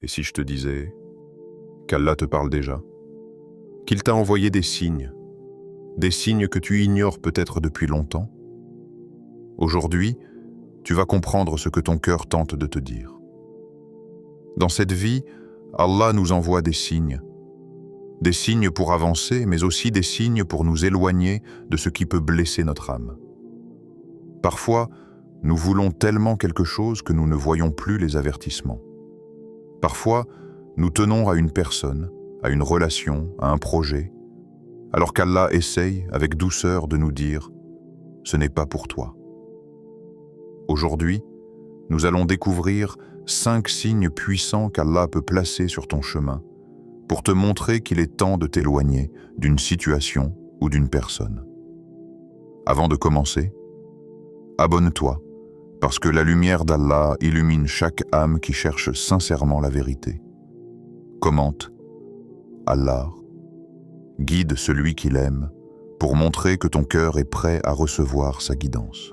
Et si je te disais qu'Allah te parle déjà, qu'il t'a envoyé des signes que tu ignores peut-être depuis longtemps? Aujourd'hui, tu vas comprendre ce que ton cœur tente de te dire. Dans cette vie, Allah nous envoie des signes pour avancer, mais aussi des signes pour nous éloigner de ce qui peut blesser notre âme. Parfois, nous voulons tellement quelque chose que nous ne voyons plus les avertissements. Parfois, nous tenons à une personne, à une relation, à un projet, alors qu'Allah essaye avec douceur de nous dire « ce n'est pas pour toi ». Aujourd'hui, nous allons découvrir 5 signes puissants qu'Allah peut placer sur ton chemin pour te montrer qu'il est temps de t'éloigner d'une situation ou d'une personne. Avant de commencer, abonne-toi, parce que la lumière d'Allah illumine chaque âme qui cherche sincèrement la vérité. Commente, Allah guide celui qu'il aime pour montrer que ton cœur est prêt à recevoir sa guidance.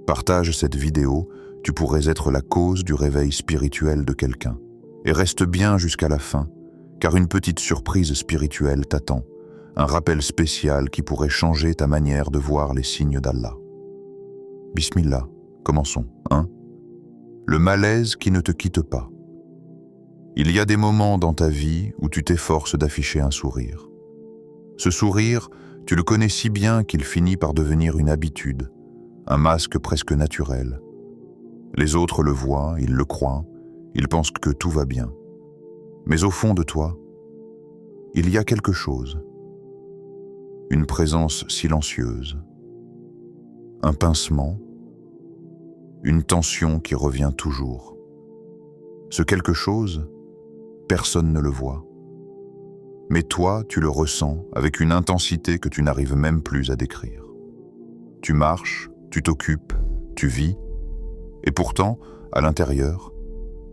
Partage cette vidéo, tu pourrais être la cause du réveil spirituel de quelqu'un. Et reste bien jusqu'à la fin, car une petite surprise spirituelle t'attend, un rappel spécial qui pourrait changer ta manière de voir les signes d'Allah. Bismillah, commençons. 1. Le malaise qui ne te quitte pas. Il y a des moments dans ta vie où tu t'efforces d'afficher un sourire. Ce sourire, tu le connais si bien qu'il finit par devenir une habitude, un masque presque naturel. Les autres le voient, ils le croient, ils pensent que tout va bien. Mais au fond de toi, il y a quelque chose. Une présence silencieuse, un pincement, une tension qui revient toujours. Ce quelque chose, personne ne le voit. Mais toi, tu le ressens avec une intensité que tu n'arrives même plus à décrire. Tu marches, tu t'occupes, tu vis, et pourtant, à l'intérieur,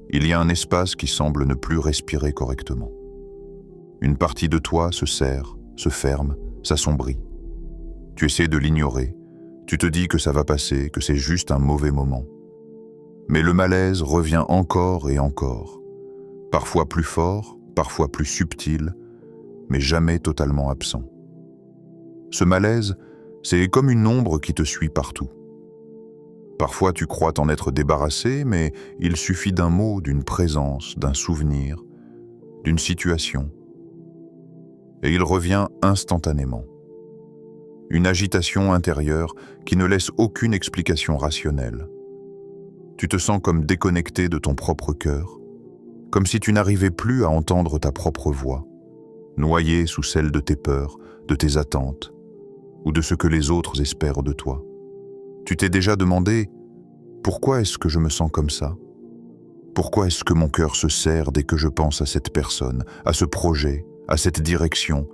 il y a un espace qui semble ne plus respirer correctement. Une partie de toi se serre, se ferme, s'assombrit. Tu essaies de l'ignorer, tu te dis que ça va passer, que c'est juste un mauvais moment. Mais le malaise revient encore et encore, parfois plus fort, parfois plus subtil, mais jamais totalement absent. Ce malaise, c'est comme une ombre qui te suit partout. Parfois tu crois t'en être débarrassé, mais il suffit d'un mot, d'une présence, d'un souvenir, d'une situation, et il revient instantanément. Une agitation intérieure qui ne laisse aucune explication rationnelle. Tu te sens comme déconnecté de ton propre cœur, comme si tu n'arrivais plus à entendre ta propre voix, noyé sous celle de tes peurs, de tes attentes, ou de ce que les autres espèrent de toi. Tu t'es déjà demandé « Pourquoi est-ce que je me sens comme ça ? Pourquoi est-ce que mon cœur se serre dès que je pense à cette personne, à ce projet, à cette direction ?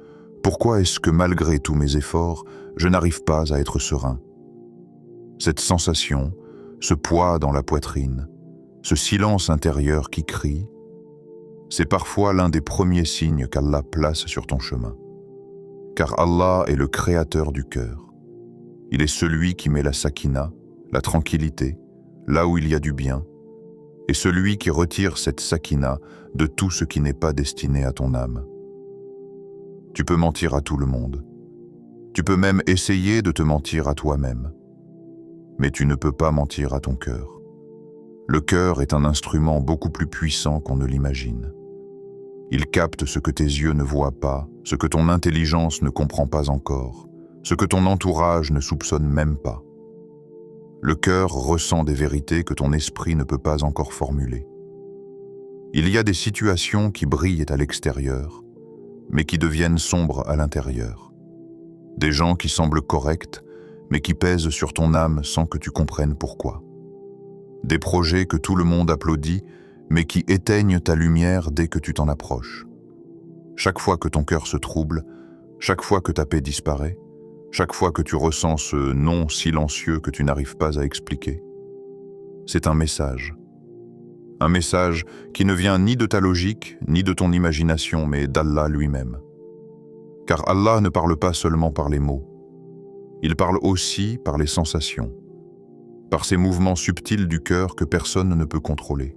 Pourquoi est-ce que malgré tous mes efforts, je n'arrive pas à être serein ?» Cette sensation, ce poids dans la poitrine, ce silence intérieur qui crie, c'est parfois l'un des premiers signes qu'Allah place sur ton chemin. Car Allah est le créateur du cœur. Il est celui qui met la sakina, la tranquillité, là où il y a du bien, et celui qui retire cette sakina de tout ce qui n'est pas destiné à ton âme. Tu peux mentir à tout le monde. Tu peux même essayer de te mentir à toi-même. Mais tu ne peux pas mentir à ton cœur. Le cœur est un instrument beaucoup plus puissant qu'on ne l'imagine. Il capte ce que tes yeux ne voient pas, ce que ton intelligence ne comprend pas encore, ce que ton entourage ne soupçonne même pas. Le cœur ressent des vérités que ton esprit ne peut pas encore formuler. Il y a des situations qui brillent à l'extérieur, mais qui deviennent sombres à l'intérieur. Des gens qui semblent corrects, mais qui pèsent sur ton âme sans que tu comprennes pourquoi. Des projets que tout le monde applaudit, mais qui éteignent ta lumière dès que tu t'en approches. Chaque fois que ton cœur se trouble, chaque fois que ta paix disparaît, chaque fois que tu ressens ce non silencieux que tu n'arrives pas à expliquer, c'est un message. Un message qui ne vient ni de ta logique, ni de ton imagination, mais d'Allah lui-même. Car Allah ne parle pas seulement par les mots. Il parle aussi par les sensations, par ces mouvements subtils du cœur que personne ne peut contrôler.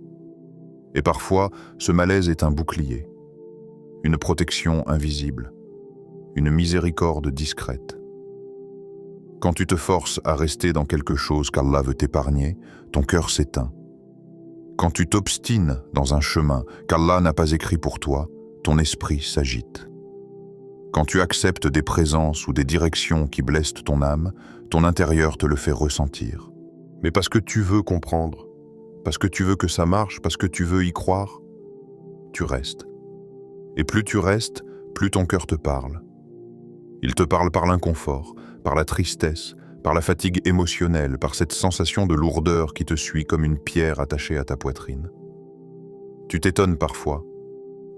Et parfois, ce malaise est un bouclier, une protection invisible, une miséricorde discrète. Quand tu te forces à rester dans quelque chose qu'Allah veut t'épargner, ton cœur s'éteint. Quand tu t'obstines dans un chemin qu'Allah n'a pas écrit pour toi, ton esprit s'agite. Quand tu acceptes des présences ou des directions qui blessent ton âme, ton intérieur te le fait ressentir. Mais parce que tu veux comprendre, parce que tu veux que ça marche, parce que tu veux y croire, tu restes. Et plus tu restes, plus ton cœur te parle. Il te parle par l'inconfort, par la tristesse, par la fatigue émotionnelle, par cette sensation de lourdeur qui te suit comme une pierre attachée à ta poitrine. Tu t'étonnes parfois.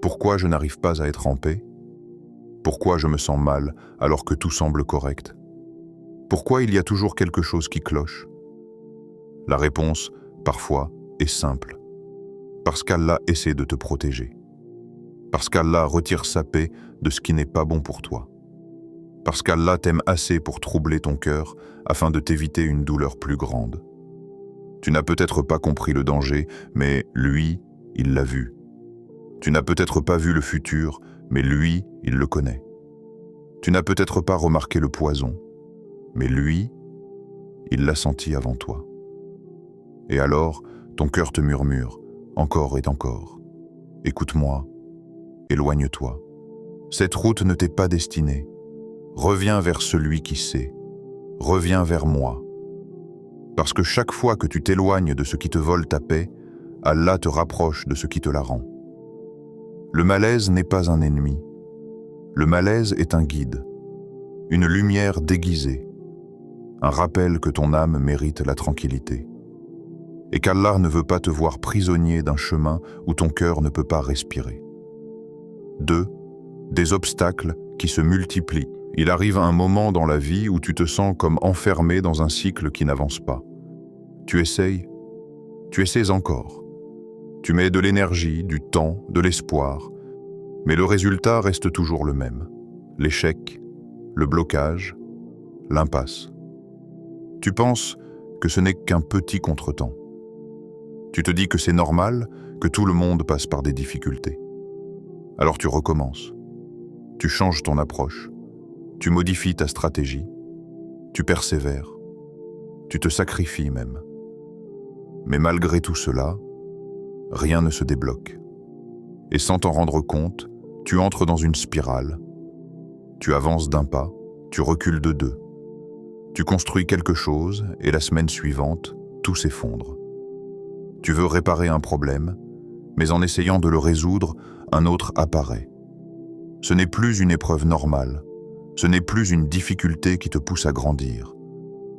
Pourquoi je n'arrive pas à être en paix? Pourquoi je me sens mal alors que tout semble correct? Pourquoi il y a toujours quelque chose qui cloche? La réponse, parfois, est simple. Parce qu'Allah essaie de te protéger. Parce qu'Allah retire sa paix de ce qui n'est pas bon pour toi. Parce qu'Allah t'aime assez pour troubler ton cœur afin de t'éviter une douleur plus grande. Tu n'as peut-être pas compris le danger, mais lui, il l'a vu. Tu n'as peut-être pas vu le futur, mais lui, il le connaît. Tu n'as peut-être pas remarqué le poison, mais lui, il l'a senti avant toi. Et alors, ton cœur te murmure, encore et encore. Écoute-moi, éloigne-toi. Cette route ne t'est pas destinée. Reviens vers celui qui sait. Reviens vers moi. Parce que chaque fois que tu t'éloignes de ce qui te vole ta paix, Allah te rapproche de ce qui te la rend. Le malaise n'est pas un ennemi. Le malaise est un guide, une lumière déguisée, un rappel que ton âme mérite la tranquillité. Et qu'Allah ne veut pas te voir prisonnier d'un chemin où ton cœur ne peut pas respirer. 2. Des obstacles qui se multiplient. Il arrive un moment dans la vie où tu te sens comme enfermé dans un cycle qui n'avance pas. Tu essayes encore. Tu mets de l'énergie, du temps, de l'espoir, mais le résultat reste toujours le même. L'échec, le blocage, l'impasse. Tu penses que ce n'est qu'un petit contretemps. Tu te dis que c'est normal, que tout le monde passe par des difficultés. Alors tu recommences. Tu changes ton approche. Tu modifies ta stratégie. Tu persévères. Tu te sacrifies même. Mais malgré tout cela, rien ne se débloque. Et sans t'en rendre compte, tu entres dans une spirale. Tu avances d'un pas, tu recules de deux. Tu construis quelque chose et la semaine suivante, tout s'effondre. Tu veux réparer un problème, mais en essayant de le résoudre, un autre apparaît. Ce n'est plus une épreuve normale, ce n'est plus une difficulté qui te pousse à grandir.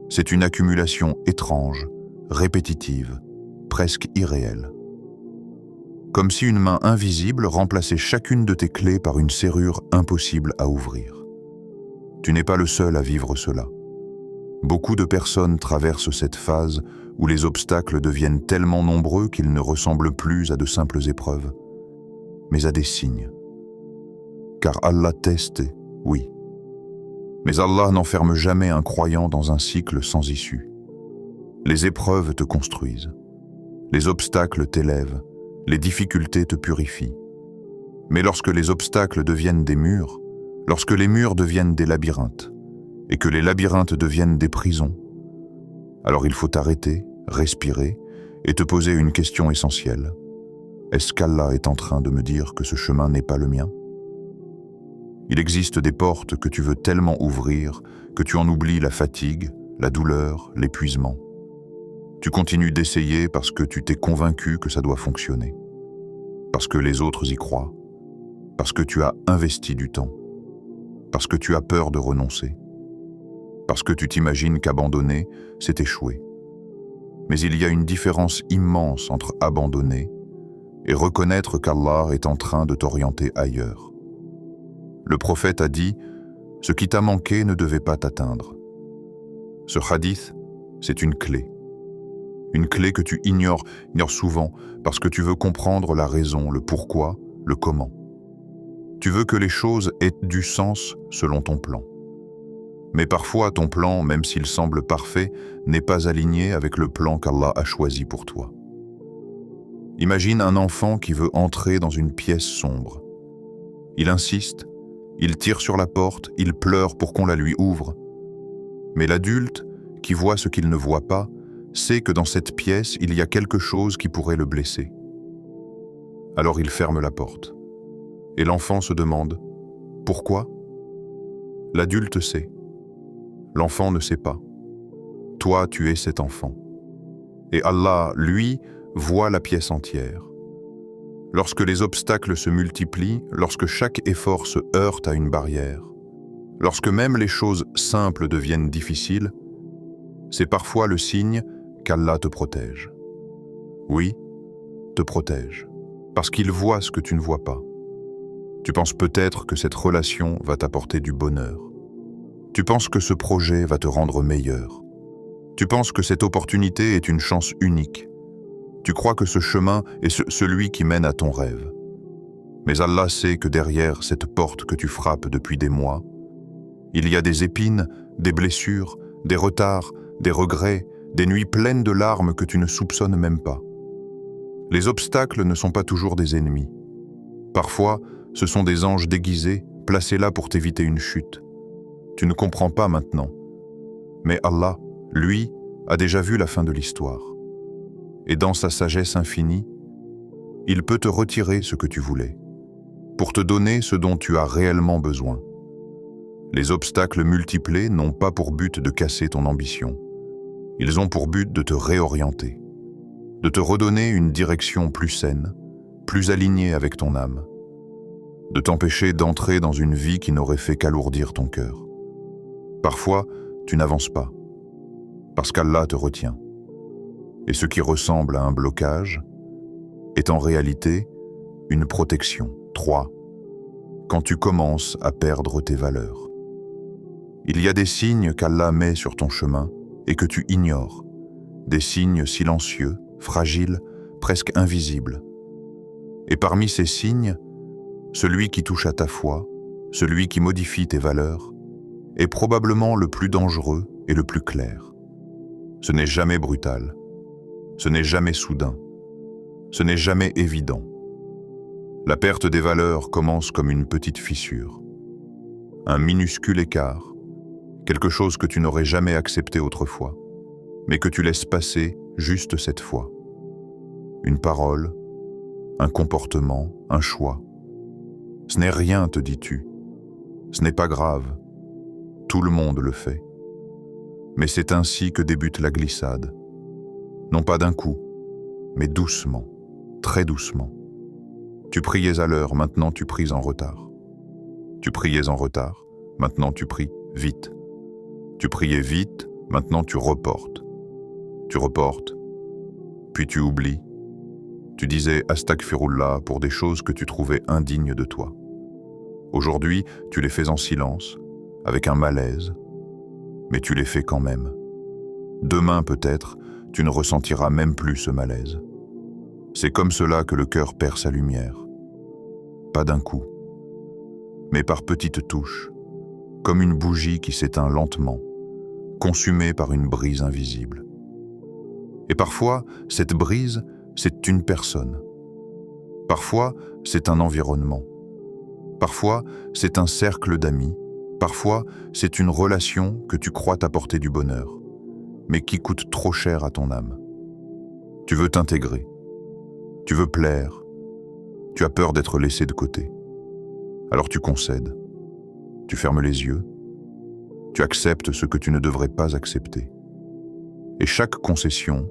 C'est une accumulation étrange, répétitive, presque irréelle. Comme si une main invisible remplaçait chacune de tes clés par une serrure impossible à ouvrir. Tu n'es pas le seul à vivre cela. Beaucoup de personnes traversent cette phase où les obstacles deviennent tellement nombreux qu'ils ne ressemblent plus à de simples épreuves, mais à des signes. Car Allah teste, oui. Mais Allah n'enferme jamais un croyant dans un cycle sans issue. Les épreuves te construisent. Les obstacles t'élèvent. Les difficultés te purifient. Mais lorsque les obstacles deviennent des murs, lorsque les murs deviennent des labyrinthes, et que les labyrinthes deviennent des prisons, alors il faut t'arrêter, respirer, et te poser une question essentielle. Est-ce qu'Allah est en train de me dire que ce chemin n'est pas le mien? Il existe des portes que tu veux tellement ouvrir que tu en oublies la fatigue, la douleur, l'épuisement. Tu continues d'essayer parce que tu t'es convaincu que ça doit fonctionner. Parce que les autres y croient. Parce que tu as investi du temps. Parce que tu as peur de renoncer. Parce que tu t'imagines qu'abandonner, c'est échouer. Mais il y a une différence immense entre abandonner et reconnaître qu'Allah est en train de t'orienter ailleurs. Le prophète a dit « Ce qui t'a manqué ne devait pas t'atteindre ». Ce hadith, c'est une clé. Une clé que tu ignores souvent parce que tu veux comprendre la raison, le pourquoi, le comment. Tu veux que les choses aient du sens selon ton plan. Mais parfois ton plan, même s'il semble parfait, n'est pas aligné avec le plan qu'Allah a choisi pour toi. Imagine un enfant qui veut entrer dans une pièce sombre. Il insiste, il tire sur la porte, il pleure pour qu'on la lui ouvre. Mais l'adulte, qui voit ce qu'il ne voit pas, sait que dans cette pièce, il y a quelque chose qui pourrait le blesser. Alors il ferme la porte. Et l'enfant se demande « Pourquoi ?» L'adulte sait. L'enfant ne sait pas. Toi, tu es cet enfant. Et Allah, lui, voit la pièce entière. Lorsque les obstacles se multiplient, lorsque chaque effort se heurte à une barrière, lorsque même les choses simples deviennent difficiles, c'est parfois le signe qu'Allah te protège. Oui, te protège, parce qu'il voit ce que tu ne vois pas. Tu penses peut-être que cette relation va t'apporter du bonheur. Tu penses que ce projet va te rendre meilleur. Tu penses que cette opportunité est une chance unique. Tu crois que ce chemin est celui qui mène à ton rêve. Mais Allah sait que derrière cette porte que tu frappes depuis des mois, il y a des épines, des blessures, des retards, des regrets, des nuits pleines de larmes que tu ne soupçonnes même pas. Les obstacles ne sont pas toujours des ennemis. Parfois, ce sont des anges déguisés, placés là pour t'éviter une chute. Tu ne comprends pas maintenant. Mais Allah, lui, a déjà vu la fin de l'histoire. Et dans sa sagesse infinie, il peut te retirer ce que tu voulais, pour te donner ce dont tu as réellement besoin. Les obstacles multipliés n'ont pas pour but de casser ton ambition. Ils ont pour but de te réorienter, de te redonner une direction plus saine, plus alignée avec ton âme, de t'empêcher d'entrer dans une vie qui n'aurait fait qu'alourdir ton cœur. Parfois, tu n'avances pas, parce qu'Allah te retient. Et ce qui ressemble à un blocage est en réalité une protection. 3. Quand tu commences à perdre tes valeurs. Il y a des signes qu'Allah met sur ton chemin et que tu ignores, des signes silencieux, fragiles, presque invisibles. Et parmi ces signes, celui qui touche à ta foi, celui qui modifie tes valeurs, est probablement le plus dangereux et le plus clair. Ce n'est jamais brutal, ce n'est jamais soudain, ce n'est jamais évident. La perte des valeurs commence comme une petite fissure, un minuscule écart, quelque chose que tu n'aurais jamais accepté autrefois, mais que tu laisses passer juste cette fois. Une parole, un comportement, un choix. Ce n'est rien, te dis-tu. Ce n'est pas grave. Tout le monde le fait. Mais c'est ainsi que débute la glissade. Non pas d'un coup, mais doucement, très doucement. Tu priais à l'heure, maintenant tu pries en retard. Tu priais en retard, maintenant tu pries vite. Tu priais vite, maintenant tu reportes. Tu reportes, puis tu oublies. Tu disais Astaghfirullah pour des choses que tu trouvais indignes de toi. Aujourd'hui, tu les fais en silence, avec un malaise, mais tu les fais quand même. Demain peut-être, tu ne ressentiras même plus ce malaise. C'est comme cela que le cœur perd sa lumière. Pas d'un coup, mais par petites touches, comme une bougie qui s'éteint lentement, consumée par une brise invisible. Et parfois, cette brise, c'est une personne. Parfois, c'est un environnement. Parfois, c'est un cercle d'amis. Parfois, c'est une relation que tu crois t'apporter du bonheur, mais qui coûte trop cher à ton âme. Tu veux t'intégrer. Tu veux plaire. Tu as peur d'être laissé de côté. Alors tu concèdes. Tu fermes les yeux. Tu acceptes ce que tu ne devrais pas accepter. Et chaque concession,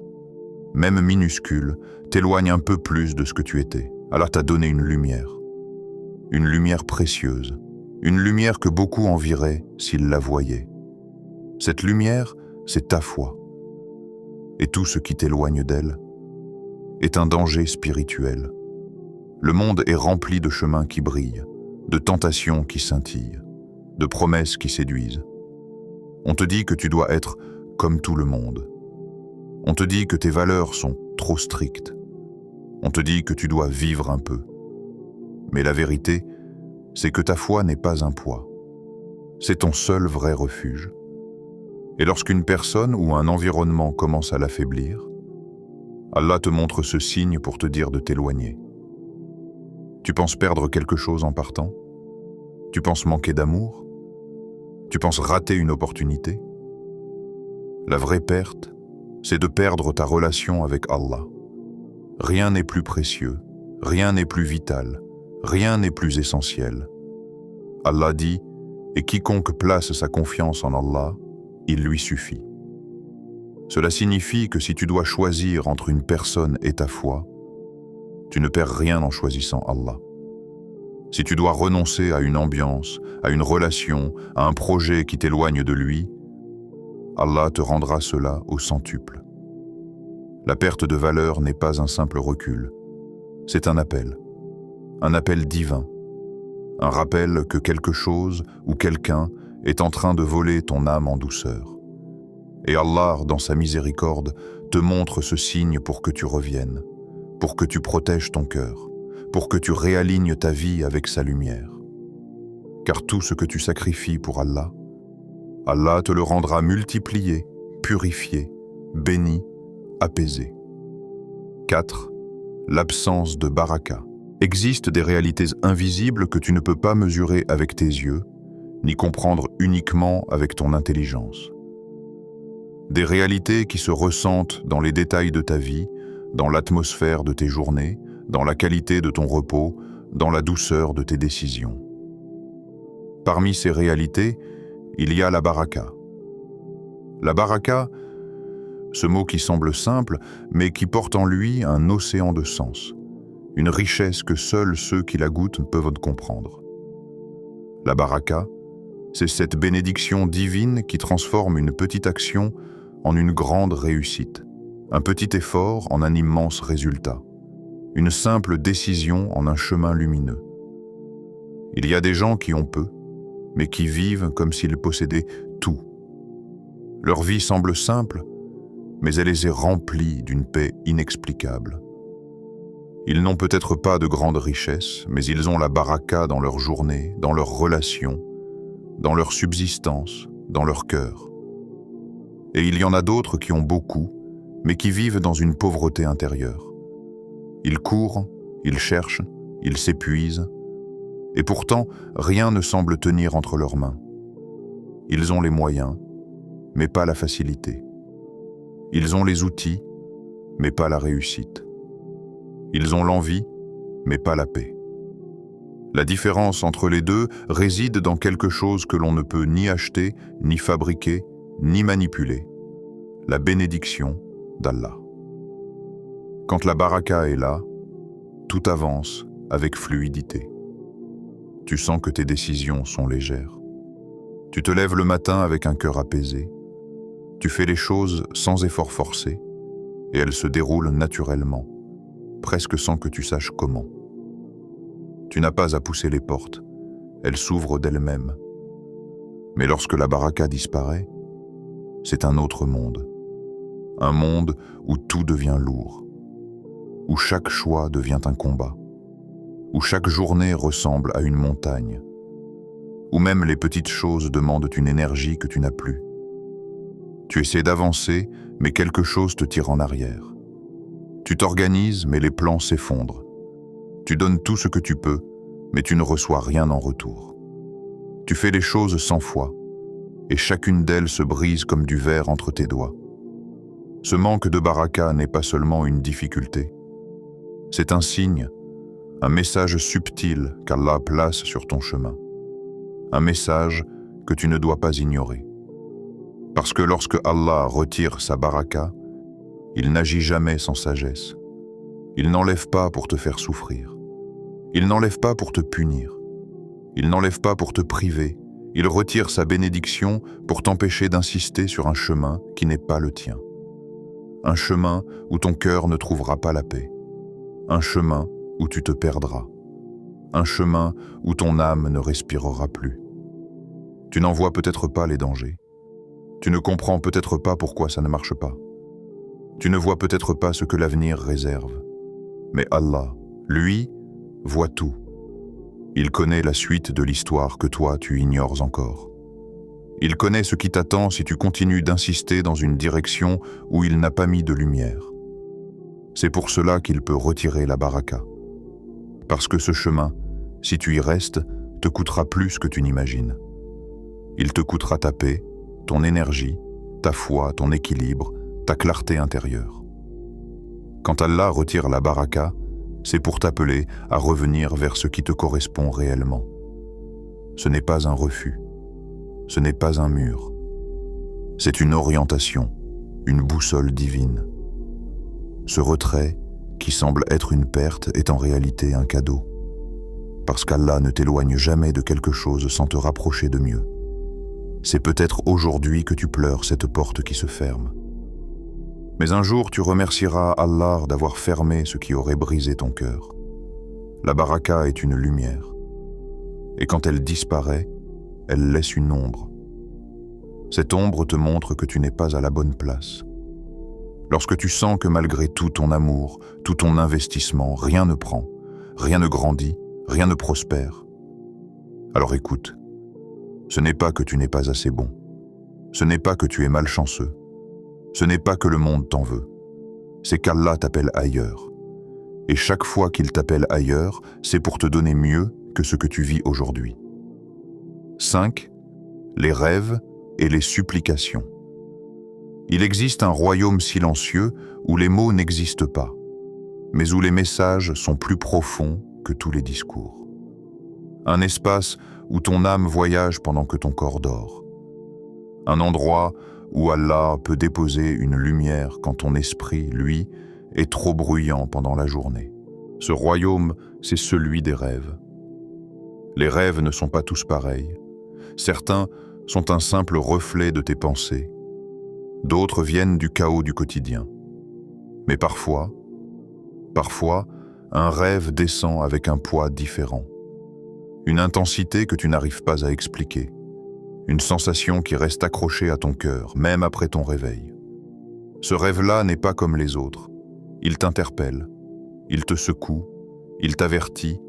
même minuscule, t'éloigne un peu plus de ce que tu étais. Allah t'a donné une lumière précieuse, une lumière que beaucoup envieraient s'ils la voyaient. Cette lumière, c'est ta foi. Et tout ce qui t'éloigne d'elle est un danger spirituel. Le monde est rempli de chemins qui brillent, de tentations qui scintillent, de promesses qui séduisent. On te dit que tu dois être comme tout le monde. On te dit que tes valeurs sont trop strictes. On te dit que tu dois vivre un peu. Mais la vérité, c'est que ta foi n'est pas un poids. C'est ton seul vrai refuge. Et lorsqu'une personne ou un environnement commence à l'affaiblir, Allah te montre ce signe pour te dire de t'éloigner. Tu penses perdre quelque chose en partant? Tu penses manquer d'amour? Tu penses rater une opportunité? La vraie perte, c'est de perdre ta relation avec Allah. Rien n'est plus précieux, rien n'est plus vital, rien n'est plus essentiel. Allah dit, et quiconque place sa confiance en Allah, il lui suffit. Cela signifie que si tu dois choisir entre une personne et ta foi, tu ne perds rien en choisissant Allah. Si tu dois renoncer à une ambiance, à une relation, à un projet qui t'éloigne de lui, Allah te rendra cela au centuple. La perte de valeur n'est pas un simple recul, c'est un appel divin, un rappel que quelque chose ou quelqu'un est en train de voler ton âme en douceur. Et Allah, dans sa miséricorde, te montre ce signe pour que tu reviennes, pour que tu protèges ton cœur, pour que tu réalignes ta vie avec sa lumière. Car tout ce que tu sacrifies pour Allah, Allah te le rendra multiplié, purifié, béni, apaisé. 4. L'absence de baraka. Existent des réalités invisibles que tu ne peux pas mesurer avec tes yeux, ni comprendre uniquement avec ton intelligence. Des réalités qui se ressentent dans les détails de ta vie, dans l'atmosphère de tes journées, dans la qualité de ton repos, dans la douceur de tes décisions. Parmi ces réalités, il y a la baraka. La baraka, ce mot qui semble simple, mais qui porte en lui un océan de sens, une richesse que seuls ceux qui la goûtent peuvent comprendre. La baraka, c'est cette bénédiction divine qui transforme une petite action en une grande réussite, un petit effort en un immense résultat, une simple décision en un chemin lumineux. Il y a des gens qui ont peu, mais qui vivent comme s'ils possédaient tout. Leur vie semble simple, mais elle les est remplie d'une paix inexplicable. Ils n'ont peut-être pas de grandes richesses, mais ils ont la baraka dans leur journée, dans leurs relations, dans leur subsistance, dans leur cœur. Et il y en a d'autres qui ont beaucoup, mais qui vivent dans une pauvreté intérieure. Ils courent, ils cherchent, ils s'épuisent, et pourtant rien ne semble tenir entre leurs mains. Ils ont les moyens, mais pas la facilité. Ils ont les outils, mais pas la réussite. Ils ont l'envie, mais pas la paix. La différence entre les deux réside dans quelque chose que l'on ne peut ni acheter, ni fabriquer, ni manipuler. La bénédiction d'Allah. Quand la baraka est là, tout avance avec fluidité. Tu sens que tes décisions sont légères. Tu te lèves le matin avec un cœur apaisé. Tu fais les choses sans effort forcé, et elles se déroulent naturellement, presque sans que tu saches comment. Tu n'as pas à pousser les portes, elles s'ouvrent d'elles-mêmes. Mais lorsque la baraka disparaît, c'est un autre monde. Un monde où tout devient lourd, où chaque choix devient un combat, où chaque journée ressemble à une montagne, où même les petites choses demandent une énergie que tu n'as plus. Tu essaies d'avancer, mais quelque chose te tire en arrière. Tu t'organises, mais les plans s'effondrent. Tu donnes tout ce que tu peux, mais tu ne reçois rien en retour. Tu fais les choses 100 fois, et chacune d'elles se brise comme du verre entre tes doigts. Ce manque de baraka n'est pas seulement une difficulté. C'est un signe, un message subtil qu'Allah place sur ton chemin. Un message que tu ne dois pas ignorer. Parce que lorsque Allah retire sa baraka, il n'agit jamais sans sagesse. Il n'enlève pas pour te faire souffrir. Il n'enlève pas pour te punir. Il n'enlève pas pour te priver. Il retire sa bénédiction pour t'empêcher d'insister sur un chemin qui n'est pas le tien. Un chemin où ton cœur ne trouvera pas la paix. Un chemin où tu te perdras. Un chemin où ton âme ne respirera plus. Tu n'en vois peut-être pas les dangers. Tu ne comprends peut-être pas pourquoi ça ne marche pas. Tu ne vois peut-être pas ce que l'avenir réserve. Mais Allah, lui, voit tout. Il connaît la suite de l'histoire que toi tu ignores encore. Il connaît ce qui t'attend si tu continues d'insister dans une direction où il n'a pas mis de lumière. C'est pour cela qu'il peut retirer la baraka. Parce que ce chemin, si tu y restes, te coûtera plus que tu n'imagines. Il te coûtera ta paix, ton énergie, ta foi, ton équilibre, ta clarté intérieure. Quand Allah retire la baraka, c'est pour t'appeler à revenir vers ce qui te correspond réellement. Ce n'est pas un refus, ce n'est pas un mur. C'est une orientation, une boussole divine. Ce retrait, qui semble être une perte, est en réalité un cadeau. Parce qu'Allah ne t'éloigne jamais de quelque chose sans te rapprocher de mieux. C'est peut-être aujourd'hui que tu pleures cette porte qui se ferme. Mais un jour tu remercieras Allah d'avoir fermé ce qui aurait brisé ton cœur. La baraka est une lumière. Et quand elle disparaît, elle laisse une ombre. Cette ombre te montre que tu n'es pas à la bonne place. Lorsque tu sens que malgré tout ton amour, tout ton investissement, rien ne prend, rien ne grandit, rien ne prospère, alors écoute, ce n'est pas que tu n'es pas assez bon, ce n'est pas que tu es malchanceux, ce n'est pas que le monde t'en veut, c'est qu'Allah t'appelle ailleurs. Et chaque fois qu'il t'appelle ailleurs, c'est pour te donner mieux que ce que tu vis aujourd'hui. 5. Les rêves et les supplications. Il existe un royaume silencieux où les mots n'existent pas, mais où les messages sont plus profonds que tous les discours. Un espace où ton âme voyage pendant que ton corps dort. Un endroit où Allah peut déposer une lumière quand ton esprit, lui, est trop bruyant pendant la journée. Ce royaume, c'est celui des rêves. Les rêves ne sont pas tous pareils. Certains sont un simple reflet de tes pensées. D'autres viennent du chaos du quotidien. Mais parfois, un rêve descend avec un poids différent. Une intensité que tu n'arrives pas à expliquer. Une sensation qui reste accrochée à ton cœur, même après ton réveil. Ce rêve-là n'est pas comme les autres. Il t'interpelle, il te secoue, il t'avertit,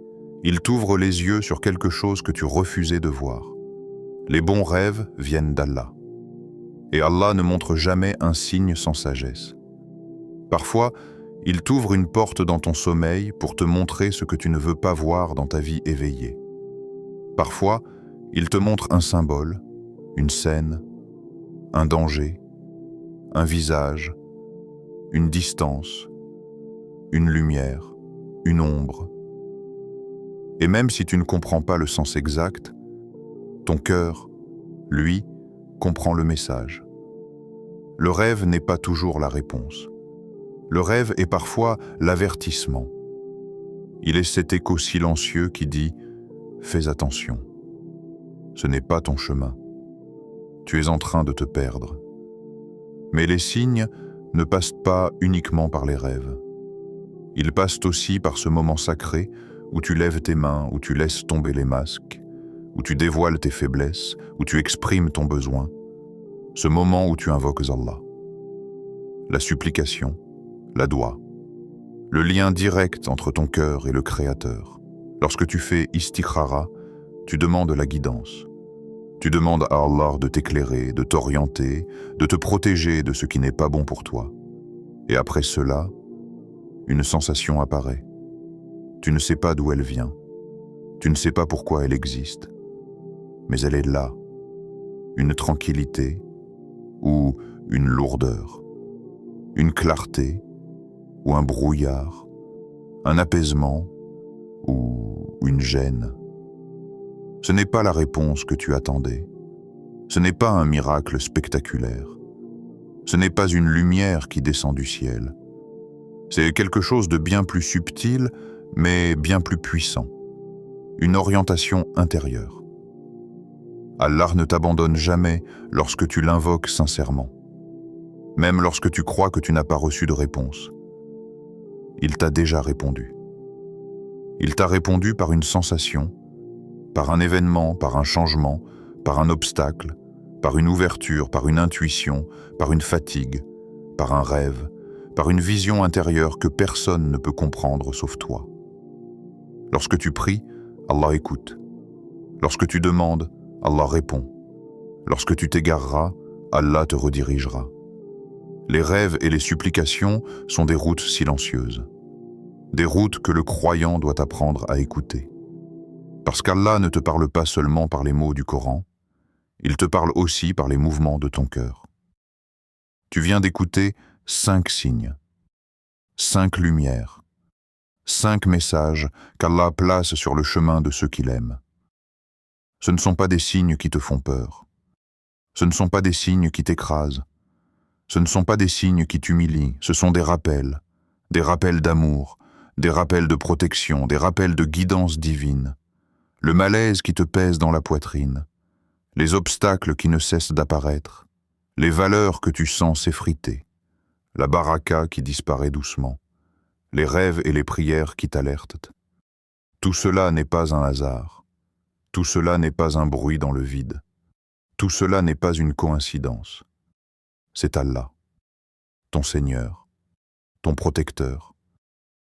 il t'ouvre les yeux sur quelque chose que tu refusais de voir. Les bons rêves viennent d'Allah. Et Allah ne montre jamais un signe sans sagesse. Parfois, il t'ouvre une porte dans ton sommeil pour te montrer ce que tu ne veux pas voir dans ta vie éveillée. Parfois, il te montre un symbole, une scène, un danger, un visage, une distance, une lumière, une ombre. Et même si tu ne comprends pas le sens exact, ton cœur, lui, comprend le message. Le rêve n'est pas toujours la réponse. Le rêve est parfois l'avertissement. Il est cet écho silencieux qui dit « Fais attention, ce n'est pas ton chemin. Tu es en train de te perdre. » Mais les signes ne passent pas uniquement par les rêves. Ils passent aussi par ce moment sacré où tu lèves tes mains, où tu laisses tomber les masques, où tu dévoiles tes faiblesses, où tu exprimes ton besoin, ce moment où tu invoques Allah. La supplication, la doua, le lien direct entre ton cœur et le Créateur. Lorsque tu fais istikhara, tu demandes la guidance. Tu demandes à Allah de t'éclairer, de t'orienter, de te protéger de ce qui n'est pas bon pour toi. Et après cela, une sensation apparaît. Tu ne sais pas d'où elle vient. Tu ne sais pas pourquoi elle existe. Mais elle est là. Une tranquillité ou une lourdeur. Une clarté ou un brouillard. Un apaisement ou une gêne. Ce n'est pas la réponse que tu attendais. Ce n'est pas un miracle spectaculaire. Ce n'est pas une lumière qui descend du ciel. C'est quelque chose de bien plus subtil, mais bien plus puissant. Une orientation intérieure. Allah ne t'abandonne jamais lorsque tu l'invoques sincèrement. Même lorsque tu crois que tu n'as pas reçu de réponse. Il t'a déjà répondu. Il t'a répondu par une sensation, par un événement, par un changement, par un obstacle, par une ouverture, par une intuition, par une fatigue, par un rêve, par une vision intérieure que personne ne peut comprendre sauf toi. Lorsque tu pries, Allah écoute. Lorsque tu demandes, Allah répond. Lorsque tu t'égareras, Allah te redirigera. Les rêves et les supplications sont des routes silencieuses, des routes que le croyant doit apprendre à écouter. Parce qu'Allah ne te parle pas seulement par les mots du Coran, il te parle aussi par les mouvements de ton cœur. Tu viens d'écouter 5 signes, 5 lumières, 5 messages qu'Allah place sur le chemin de ceux qu'il aime. Ce ne sont pas des signes qui te font peur. Ce ne sont pas des signes qui t'écrasent. Ce ne sont pas des signes qui t'humilient. Ce sont des rappels d'amour, des rappels de protection, des rappels de guidance divine. Le malaise qui te pèse dans la poitrine, les obstacles qui ne cessent d'apparaître, les valeurs que tu sens s'effriter, la baraka qui disparaît doucement, les rêves et les prières qui t'alertent. Tout cela n'est pas un hasard. Tout cela n'est pas un bruit dans le vide. Tout cela n'est pas une coïncidence. C'est Allah, ton Seigneur, ton protecteur,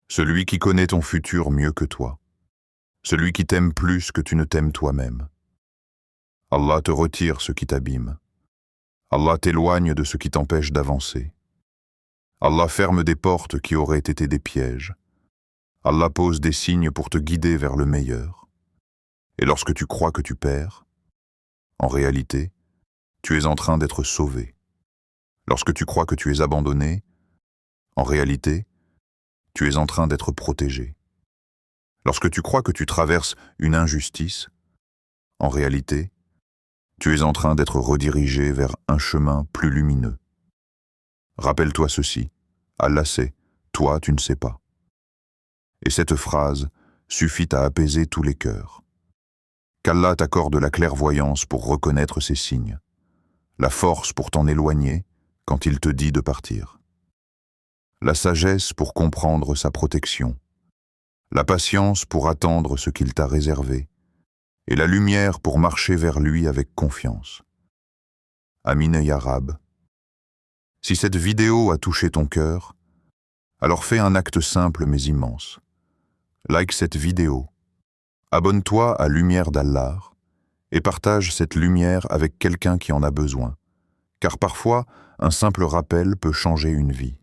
celui qui connaît ton futur mieux que toi, celui qui t'aime plus que tu ne t'aimes toi-même. Allah te retire ce qui t'abîme. Allah t'éloigne de ce qui t'empêche d'avancer. Allah ferme des portes qui auraient été des pièges. Allah pose des signes pour te guider vers le meilleur. Et lorsque tu crois que tu perds, en réalité, tu es en train d'être sauvé. Lorsque tu crois que tu es abandonné, en réalité, tu es en train d'être protégé. Lorsque tu crois que tu traverses une injustice, en réalité, tu es en train d'être redirigé vers un chemin plus lumineux. Rappelle-toi ceci, Allah sait, toi tu ne sais pas. Et cette phrase suffit à apaiser tous les cœurs. Qu'Allah t'accorde la clairvoyance pour reconnaître ces signes, la force pour t'en éloigner quand il te dit de partir, la sagesse pour comprendre sa protection, la patience pour attendre ce qu'il t'a réservé, et la lumière pour marcher vers lui avec confiance. Amin ya Rab. Si cette vidéo a touché ton cœur, alors fais un acte simple mais immense. Like cette vidéo, abonne-toi à Lumière d'Allah et partage cette lumière avec quelqu'un qui en a besoin, car parfois, un simple rappel peut changer une vie.